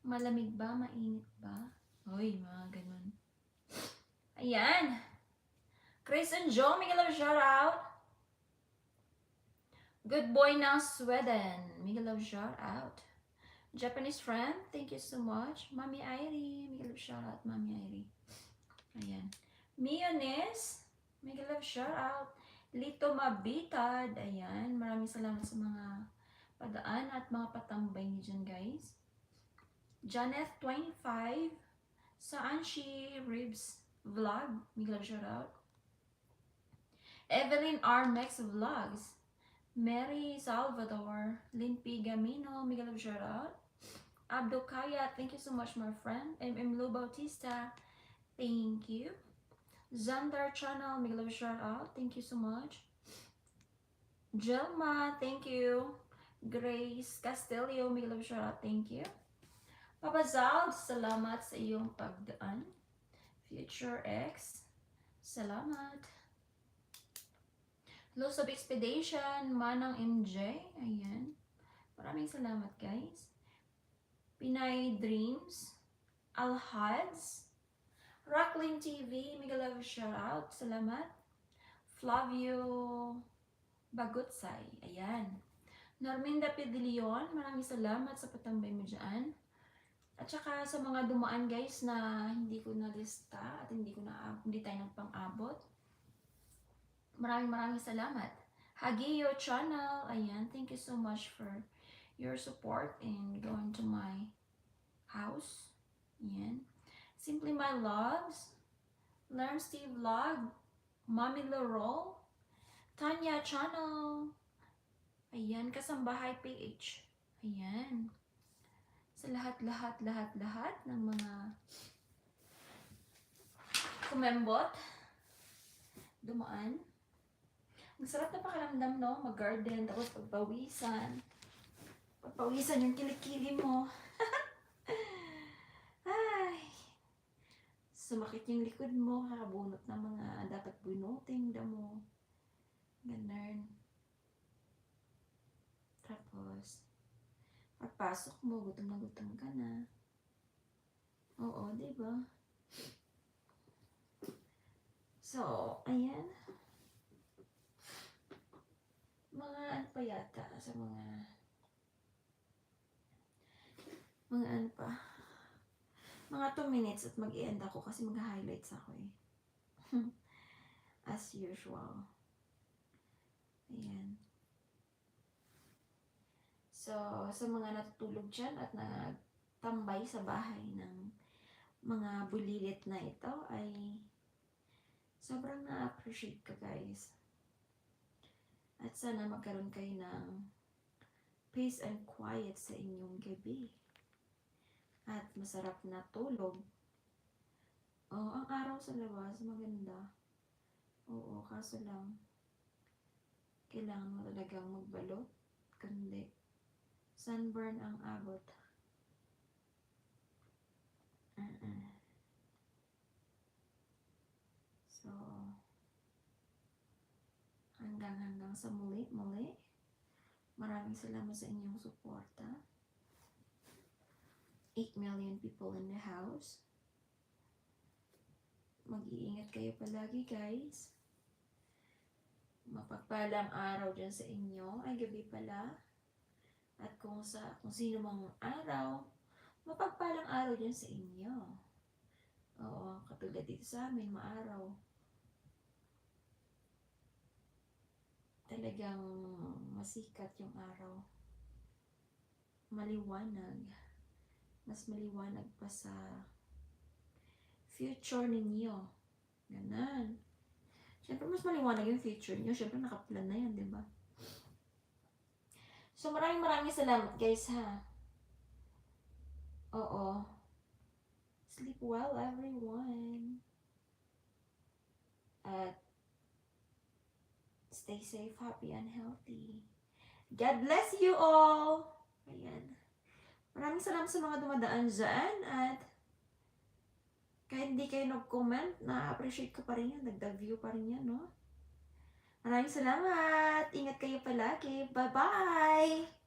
Malamig ba? Mainit ba? Uy, mga ganun. Ayan. Chris and Joe, Miguel Love shout out. Good boy ng Sweden. Miguel Love shout out. Japanese friend, thank you so much. Mami Irie, Miguel Love shout out, Mami Irie. Ayan. Miones, Miguel Love shout out. Lito Mabitad, ayan. Maraming salamat sa mga padaan at mga patambay niyo dyan, guys. Janeth 25, Saan She Ribs Vlog, Miguel Love shout out. Evelyn R. Mex Vlogs, Mary Salvador, Lynn P. Gamino, Miguel Love shout out. Abdo Kaya, thank you so much, my friend. MM Lou Bautista, thank you. Xandar Channel, Miguel Love shout out, thank you so much. Jelma, thank you. Grace Castillo, Miguel Love shout out, thank you. Papa Zal, salamat sa iyong pagdaan. Future X, salamat. Loss of Expedition, Manang MJ, ayan. Maraming salamat, guys. Pinay Dreams, Alhads, Rocklin TV, Miguel Love shout out, salamat. Flavio Bagutsay, ayan. Norminda Pedilion, maraming salamat sa patambay mo dyan. At saka sa mga dumaan, guys, na hindi ko na-lista at hindi tayo nagpang-abot. Maraming salamat. Hagio Channel, ayan, thank you so much for your support and going to my house. Ayan. Simply My Loves, Learn Steve Vlog, Mommy Laurel, Tanya Channel, ayan, Kasambahay PH, ayan. Sa lahat ng mga kumembot, dumaan. Ang sarap na pakiramdam, no? Mag-garden, tapos pagpawisan yung kilikili mo. Ay, sumakit yung likod mo, kakabunot ng mga dapat bunuting damo. Ganun. Tapos, pagpasok mo, gutom ka na. Oo, diba? So, ayan. Mga ano pa yata sa mga ano pa. Mga 2 minutes at mag-i-end ako kasi mag-highlights ako eh. As usual. Ayan. So, sa mga natutulog dyan at nagtambay sa bahay ng mga bulilit na ito ay sobrang na-appreciate ko, guys. At sana magkaroon kayo ng peace and quiet sa inyong gabi. At masarap na tulog. Oo, ang araw sa labas, maganda. Oo, kaso lang, kailangan mo talagang magbalot. Kundi, sunburn ang abot. So, hanggang sa muli. Maraming salamat sa inyong suporta. 8 million people in the house. Mag-iingat kayo palagi, guys. Mapagpalang araw dyan sa inyo. Ay, gabi pala. At kung sino mang araw, mapagpalang araw dyan sa inyo. Oo, katulad dito sa amin, maaraw. Talagang masikat yung araw. Maliwanag. Mas maliwanag pa sa future ninyo. Ganon. Siyempre, mas maliwanag yung future nyo. Siyempre, nakaplan na yan, di ba? So, maraming salamat, guys, ha? Oo. Sleep well, everyone. At stay safe, happy, and healthy. God bless you all! Ayan. Maraming salamat sa mga dumadaan dyan. At kahit hindi kayo nag-comment, na-appreciate ko pa rin yan. Nagda-view pa rin yan, no? Maraming salamat! Ingat kayo palagi. Bye-bye!